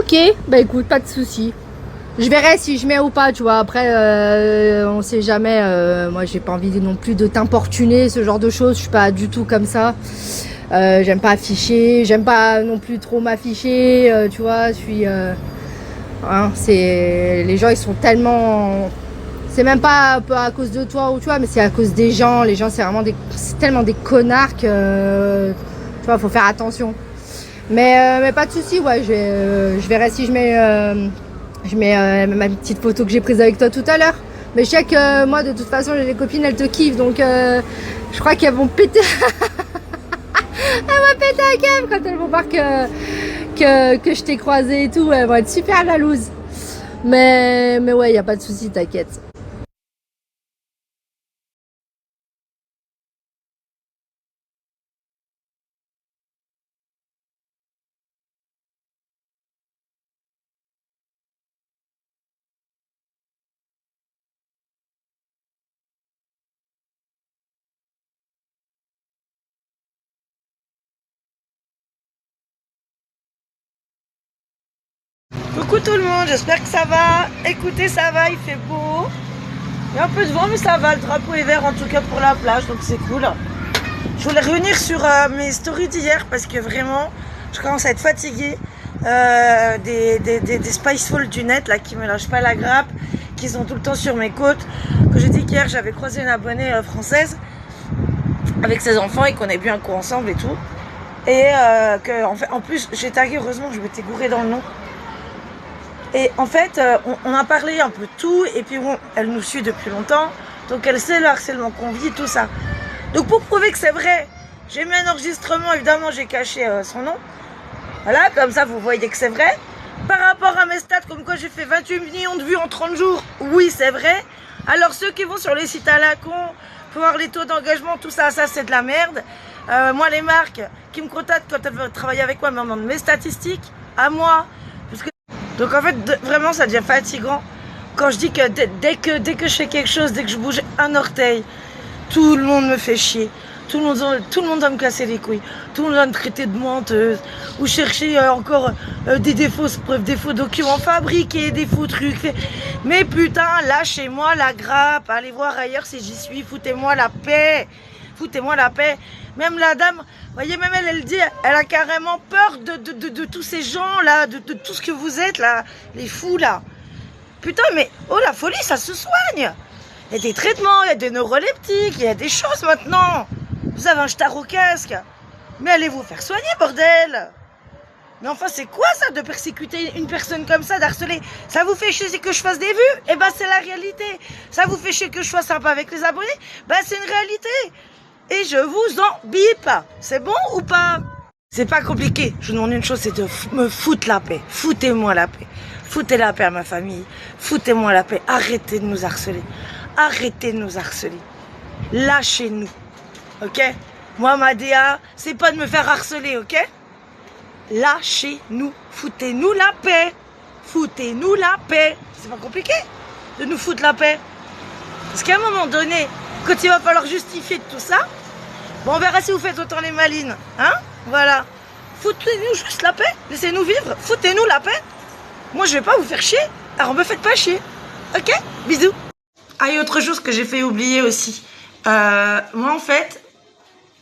Ok, bah écoute, pas de souci. Je verrai si je mets ou pas, tu vois. Après, on sait jamais. Moi, j'ai pas envie non plus de t'importuner, ce genre de choses. Je suis pas du tout comme ça. J'aime pas afficher. J'aime pas non plus trop m'afficher. Tu vois, je suis. Hein, les gens, ils sont tellement. C'est même pas un peu à cause de toi ou tu vois, mais c'est à cause des gens. Les gens, c'est tellement des connards que. Tu vois, faut faire attention. Mais pas de souci. Ouais, je verrai si je mets ma petite photo que j'ai prise avec toi tout à l'heure. Mais je sais que moi, de toute façon, les copines, elles te kiffent. Donc, je crois qu'elles vont péter. Elles vont péter un câble quand elles vont voir que je t'ai croisé et tout. Elles vont être super jalouses. Mais ouais, y a pas de souci, t'inquiète. Coucou tout le monde, j'espère que ça va. Écoutez, ça va, il fait beau. Il y a un peu de vent, mais ça va. Le drapeau est vert en tout cas pour la plage, donc c'est cool. Je voulais revenir sur mes stories d'hier parce que vraiment, je commence à être fatiguée des Spiceful du net là, qui me lâchent pas la grappe, qui sont tout le temps sur mes côtes. Que j'ai dit qu'hier, j'avais croisé une abonnée française avec ses enfants et qu'on ait bu un coup ensemble et tout. Et en plus, j'ai tagué, heureusement, je m'étais gourée dans le nom. Et en fait, on a parlé un peu de tout, et puis bon, elle nous suit depuis longtemps, donc elle sait le harcèlement qu'on vit, tout ça. Donc pour prouver que c'est vrai, j'ai mis un enregistrement, évidemment j'ai caché son nom. Voilà, comme ça vous voyez que c'est vrai. Par rapport à mes stats, comme quoi j'ai fait 28 millions de vues en 30 jours, oui c'est vrai. Alors ceux qui vont sur les sites à la con, pour voir les taux d'engagement, tout ça, ça c'est de la merde. Moi les marques qui me contactent quand elles veulent travailler avec moi, elles me demandent mes statistiques, à moi. Donc en fait, vraiment, ça devient fatigant quand je dis que dès que je fais quelque chose, dès que je bouge un orteil, tout le monde me fait chier. Tout le monde va me casser les couilles. Tout le monde va me traiter de menteuse. Ou chercher encore des fausses preuves, des faux documents fabriqués, des faux trucs. Mais putain, lâchez-moi la grappe. Allez voir ailleurs si j'y suis. Foutez-moi la paix. Foutez-moi la paix. Même la dame, vous voyez, même elle dit, elle a carrément peur de tous ces gens-là, de tout ce que vous êtes, là, les fous, là. Putain, mais, oh, la folie, ça se soigne. Il y a des traitements, il y a des neuroleptiques, il y a des choses maintenant. Vous avez un star au casque. Mais allez vous faire soigner, bordel. Mais enfin, c'est quoi ça, de persécuter une personne comme ça, d'harceler? Ça vous fait chier que je fasse des vues? Eh ben, c'est la réalité. Ça vous fait chier que je sois sympa avec les abonnés? Ben, c'est une réalité. Et je vous en bip. C'est bon ou pas? C'est pas compliqué. Je vous demande une chose, c'est de me foutre la paix. Foutez-moi la paix. Foutez la paix à ma famille. Foutez-moi la paix. Arrêtez de nous harceler. Arrêtez de nous harceler. Lâchez-nous. Ok? Moi, ma DA, c'est pas de me faire harceler, ok? Lâchez-nous. Foutez-nous la paix. Foutez-nous la paix. C'est pas compliqué de nous foutre la paix. Parce qu'à un moment donné, quand il va falloir justifier de tout ça, bon, on verra si vous faites autant les malines. Hein? Voilà. Foutez-nous juste la paix. Laissez-nous vivre. Foutez-nous la paix. Moi, je vais pas vous faire chier. Alors, me faites pas chier. Ok? Bisous. Ah, et autre chose que j'ai fait oublier aussi. Moi, en fait,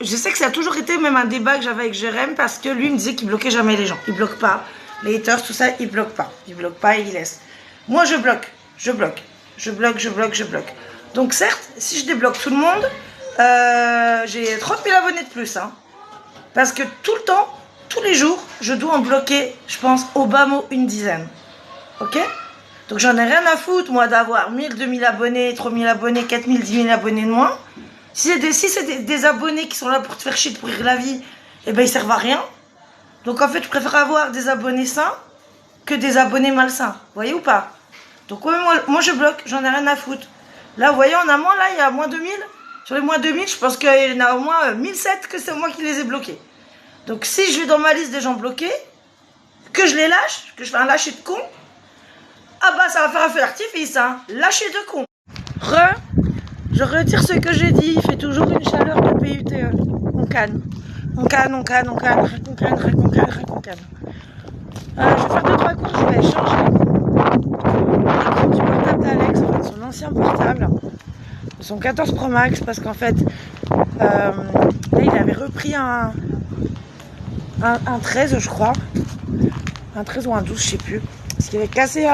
je sais que ça a toujours été même un débat que j'avais avec Jérém parce que lui, il me disait qu'il bloquait jamais les gens. Il bloque pas. Les haters, tout ça, il bloque pas. Il bloque pas et il laisse. Moi, je bloque. Je bloque. Je bloque, je bloque, je bloque. Donc certes, si je débloque tout le monde, j'ai 30 000 abonnés de plus. Hein, parce que tout le temps, tous les jours, je dois en bloquer, je pense, au bas mot, une dizaine. Ok? Donc j'en ai rien à foutre, moi, d'avoir 1000, 2000 abonnés, 3000 abonnés, 4000, 10 000 abonnés de moins. Si c'est des abonnés qui sont là pour te faire chier, de pourrir la vie, eh ben ils servent à rien. Donc en fait, je préfère avoir des abonnés sains que des abonnés malsains. Vous voyez ou pas? Donc ouais, moi je bloque, j'en ai rien à foutre. Là, vous voyez, en amont, là, il y a moins 2000. Sur les moins 2000, je pense qu'il y en a au moins 1007 que c'est moi qui les ai bloqués. Donc, si je vais dans ma liste des gens bloqués, que je les lâche, que je fais un lâcher de con, ah bah, ça va faire un feu d'artifice, hein. Lâcher de con. Je retire ce que j'ai dit. Il fait toujours une chaleur de PUTE. On canne. On canne, on canne, on canne, on canne, on canne, on canne. Je vais faire 2-3 courses avait changé l'écran du portable d'Alex, en fait, son ancien portable, son 14 Pro Max, parce qu'en fait, là, il avait repris un 13, je crois. Un 13 ou un 12, je sais plus. Parce qu'il avait cassé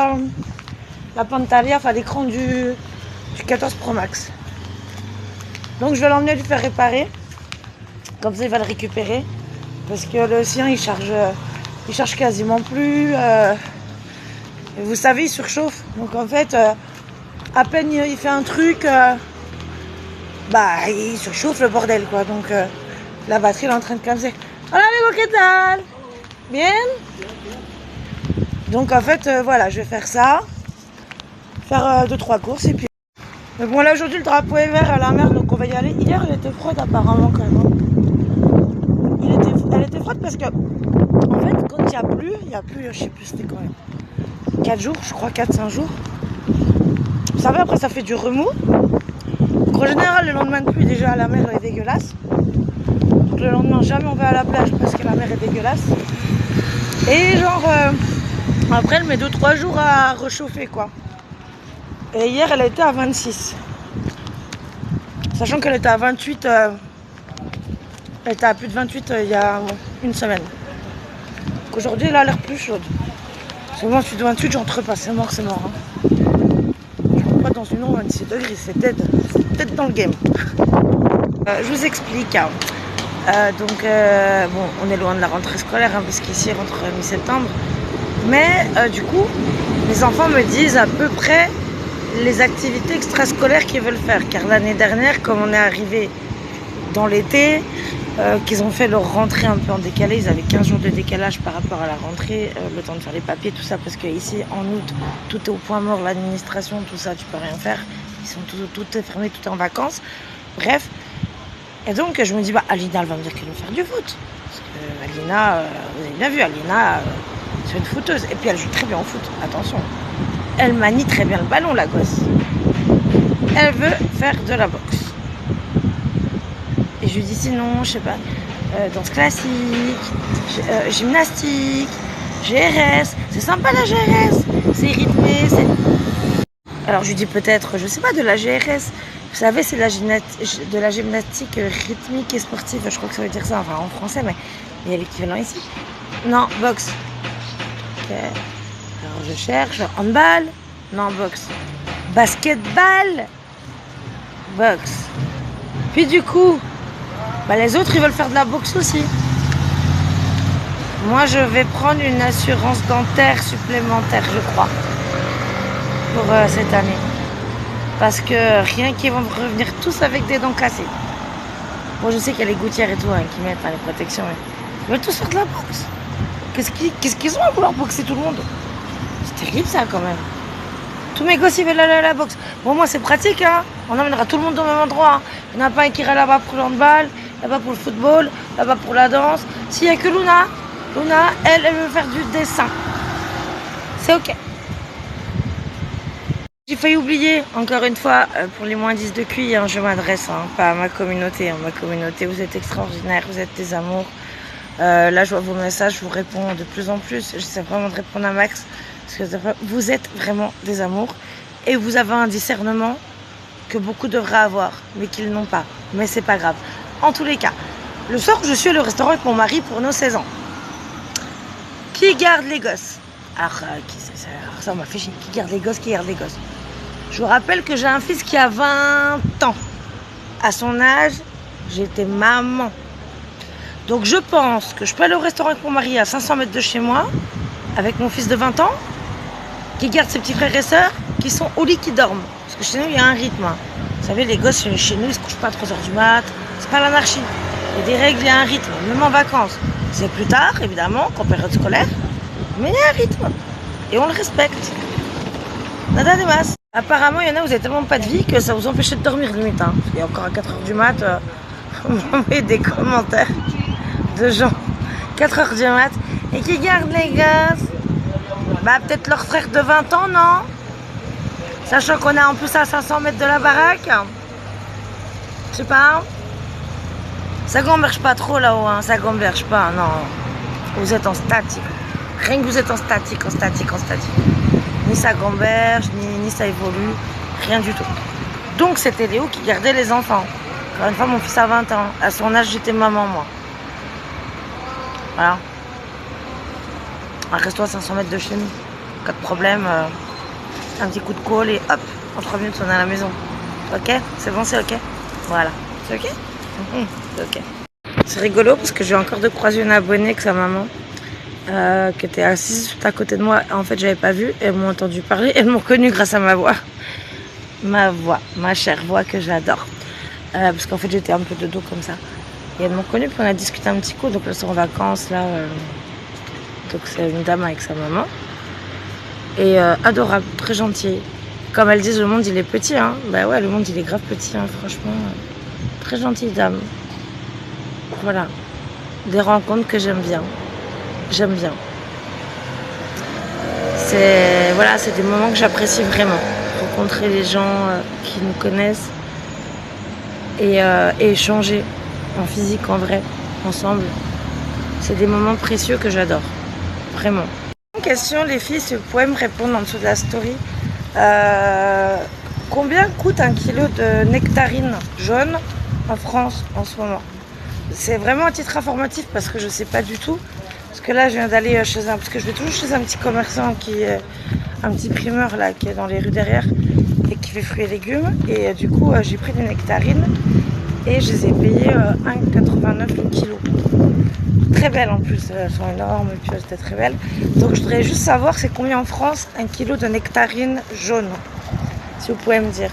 la pantalla, enfin l'écran du 14 Pro Max. Donc je vais l'emmener lui faire réparer. Comme ça, il va le récupérer. Parce que le sien, il charge quasiment plus. Et vous savez, il surchauffe. Donc en fait, à peine il fait un truc, il surchauffe le bordel, quoi. Donc la batterie elle est en train de casser. Hola amigo, ¿qué tal? Bien? Donc en fait, voilà, je vais faire ça. Faire 2-3 courses et puis... Mais bon, là aujourd'hui, le drapeau est vert à la mer, donc on va y aller. Hier, elle était froide apparemment quand même. Elle était froide parce que, en fait, quand il n'y a plus, je sais plus c'était quand même. 4 jours, je crois, 4-5 jours. Vous savez, après ça fait du remous. Donc en général, le lendemain de pluie, déjà la mer elle est dégueulasse. Donc le lendemain, jamais on va à la plage parce que la mer est dégueulasse. Et genre, après elle met 2-3 jours à réchauffer, quoi. Et hier, elle était à 26. Sachant qu'elle était à 28, elle était à plus de 28 il y a une semaine. Donc aujourd'hui, elle a l'air plus chaude. Parce que moi, je suis de 28, j'entre pas, c'est mort. Hein. Je rentre pas dans une eau à 26 degrés, c'est peut-être dans le game. Je vous explique. Hein. Bon, on est loin de la rentrée scolaire, hein, parce qu'ici, rentre mi-septembre. Mais du coup, les enfants me disent à peu près les activités extrascolaires qu'ils veulent faire. Car l'année dernière, comme on est arrivé dans l'été, qu'ils ont fait leur rentrée un peu en décalé, ils avaient 15 jours de décalage par rapport à la rentrée, le temps de faire les papiers, tout ça, parce que ici, en août, tout est au point mort, l'administration, tout ça, tu peux rien faire. Ils sont tout est fermé, tout est en vacances. Bref. Et donc, je me dis, Alina, elle va me dire qu'elle veut faire du foot. Parce que Alina, vous avez bien vu, Alina, c'est une footeuse. Et puis, elle joue très bien au foot, attention. Elle manie très bien le ballon, la gosse. Elle veut faire de la boxe. Et je lui dis sinon, je sais pas, danse classique, gymnastique, GRS. C'est sympa la GRS, c'est rythmé. Alors je lui dis peut-être, je sais pas, de la GRS. Vous savez, c'est de la gymnastique rythmique et sportive. Je crois que ça veut dire ça, enfin en français, mais il y a l'équivalent ici. Non, boxe. Ok. Alors je cherche, handball. Non, boxe. Basketball. Boxe. Puis du coup, les autres, ils veulent faire de la boxe aussi. Moi, je vais prendre une assurance dentaire supplémentaire, je crois, pour cette année. Parce que rien qu'ils vont revenir tous avec des dents cassées. Moi, je sais qu'il y a les gouttières et tout qui mettent les protections. Ils veulent tous faire de la boxe. Qu'est-ce qu'ils ont à vouloir boxer tout le monde? C'est terrible ça quand même. Tous mes gosses ils veulent aller à la boxe. Bon, moi c'est pratique, hein. On emmènera tout le monde au même endroit. Hein. Il n'y en a pas un qui ira là-bas pour le handball, là-bas pour le football, là-bas pour la danse. S'il n'y a que Luna, elle veut faire du dessin. C'est ok. J'ai failli oublier, encore une fois, pour les moins 10 de QI, hein, je m'adresse pas à ma communauté. Hein. Ma communauté, vous êtes extraordinaires, vous êtes des amours. Là, je vois vos messages, je vous réponds de plus en plus. J'essaie vraiment de répondre à max. Parce que vous êtes vraiment des amours. Et vous avez un discernement que beaucoup devraient avoir, mais qu'ils n'ont pas. Mais c'est pas grave. En tous les cas, le soir où je suis allée au restaurant avec mon mari pour nos 16 ans, qui garde les gosses? Alors, ça m'a fait chier. Qui garde les gosses? Je vous rappelle que j'ai un fils qui a 20 ans. À son âge, j'étais maman. Donc je pense que je peux aller au restaurant avec mon mari à 500 mètres de chez moi, avec mon fils de 20 ans, qui garde ses petits frères et sœurs, qui sont au lit, qui dorment. Parce que chez nous, il y a un rythme. Hein. Vous savez, les gosses, chez nous, ils se couchent pas à 3h du mat. C'est pas l'anarchie. Il y a des règles, il y a un rythme, même en vacances. C'est plus tard, évidemment, qu'en période scolaire, mais il y a un rythme. Et on le respecte. Nada de masse. Apparemment, il y en a, vous avez tellement pas de vie que ça vous empêche de dormir, limite. Hein. Et encore à 4h du mat, vous m'envoyez des commentaires de gens 4h du mat et qui gardent les gosses. Peut-être leur frère de 20 ans, non? Sachant qu'on est en plus à 500 mètres de la baraque. Je sais pas. Ça gamberge pas trop là-haut, hein. Ça gamberge pas, non. Vous êtes en statique. Rien que vous êtes en statique. Ni ça gamberge, ni ça évolue, rien du tout. Donc c'était Léo qui gardait les enfants. Encore une fois, mon fils a 20 ans. À son âge, j'étais maman, moi. Voilà. Reste-toi à 500 mètres de chez nous. Pas de problème. Un petit coup de colle et hop, en 3 minutes, on est à la maison. Ok? C'est bon, c'est ok? Voilà. C'est ok? C'est ok. C'est rigolo parce que j'ai encore de croiser une abonnée avec sa maman qui était assise tout à côté de moi. En fait, j'avais pas vu. Elles m'ont entendu parler. Elles m'ont connue grâce à ma voix. Ma chère voix que j'adore. Parce qu'en fait, j'étais un peu de dos comme ça. Et elles m'ont connue, puis on a discuté un petit coup. Donc, elles sont en vacances, là. Donc, c'est une dame avec sa maman. Et adorable, très gentille. Comme elles disent, le monde, il est petit, hein. Bah ouais, le monde, il est grave petit, hein, franchement. Très gentille dame. Voilà. Des rencontres que j'aime bien. J'aime bien. C'est des moments que j'apprécie vraiment. Rencontrer les gens qui nous connaissent et échanger en physique, en vrai, ensemble. C'est des moments précieux que j'adore. Vraiment. Une question, les filles, si vous pouvez me répondre en dessous de la story. Combien coûte 1 kilo de nectarine jaune en France en ce moment? C'est vraiment un titre informatif parce que je sais pas du tout. Parce que là, je viens d'aller parce que je vais toujours chez un petit commerçant un petit primeur là, qui est dans les rues derrière et qui fait fruits et légumes. Et du coup, j'ai pris des nectarines et je les ai payées 1,89 le kilo. Très belles en plus, elles sont énormes et puis elles étaient très belles. Donc je voudrais juste savoir c'est combien en France 1 kilo de nectarines jaunes, si vous pouvez me dire.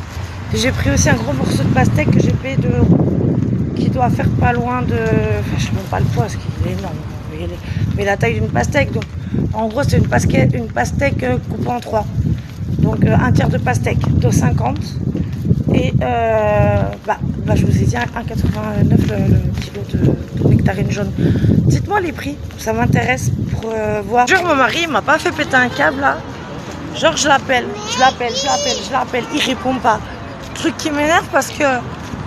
J'ai pris aussi un gros morceau de pastèque que j'ai payé 2 €, qui doit faire pas loin de... Enfin, je ne sais même pas le poids parce qu'il est énorme. Mais la taille d'une pastèque, donc en gros c'est une pastèque coupée en 3. Donc un tiers de pastèque, 2,50 €. Et je vous ai dit 1,89 le kilo de nectarine jaune. Dites-moi les prix, ça m'intéresse pour voir. Genre mon mari il m'a pas fait péter un câble là. Genre je l'appelle, il répond pas. Truc qui m'énerve parce que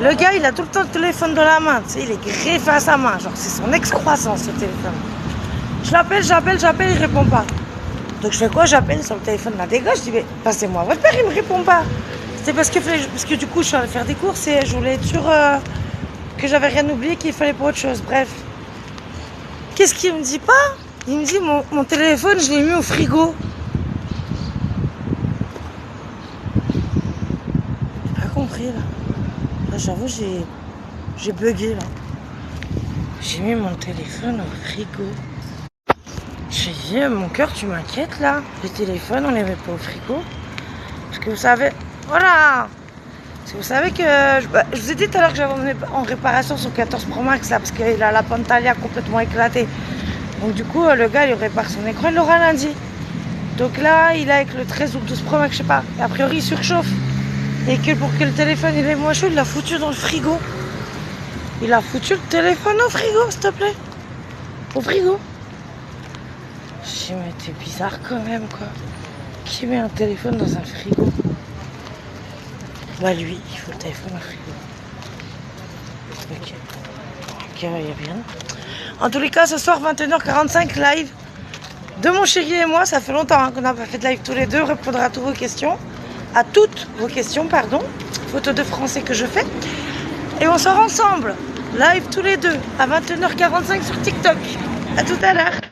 le gars il a tout le temps le téléphone dans la main, tu sais, il est greffé à sa main, genre c'est son excroissance ce téléphone. Je l'appelle, il répond pas. Donc je fais quoi? J'appelle sur le téléphone là des gars, je dis mais passez-moi votre père, il me répond pas. C'est parce que du coup je suis allée faire des courses et je voulais être sûre que j'avais rien oublié, qu'il fallait pour autre chose. Bref. Qu'est-ce qu'il me dit pas? Il me dit mon téléphone je l'ai mis au frigo. J'ai pas compris là. Là j'avoue j'ai bugué là. J'ai mis mon téléphone au frigo. J'ai dit mon cœur tu m'inquiètes là. Les téléphones on les met pas au frigo. Parce que vous savez. Voilà. Parce que vous savez que je vous ai dit tout à l'heure que j'avais emmené en réparation son 14 Pro Max là, parce qu'il a la Pantalia complètement éclatée. Donc du coup le gars il répare son écran, il l'aura lundi. Donc là il est avec le 13 ou le 12 Pro Max, je sais pas. Et a priori il surchauffe. Et que pour que le téléphone il est moins chaud, il l'a foutu dans le frigo. Il a foutu le téléphone au frigo, s'il te plaît. Au frigo. Je dis mais t'es bizarre quand même quoi. Qui met un téléphone dans un frigo? Bah lui, il faut le téléphone au frigo. Ok, il n'y a rien. En tous les cas, ce soir, 21h45, live de mon chéri et moi. Ça fait longtemps qu'on n'a pas fait de live tous les deux. Répondre à toutes vos questions. À toutes vos questions, pardon. Photo de français que je fais. Et on sort ensemble. Live tous les deux à 21h45 sur TikTok. À tout à l'heure.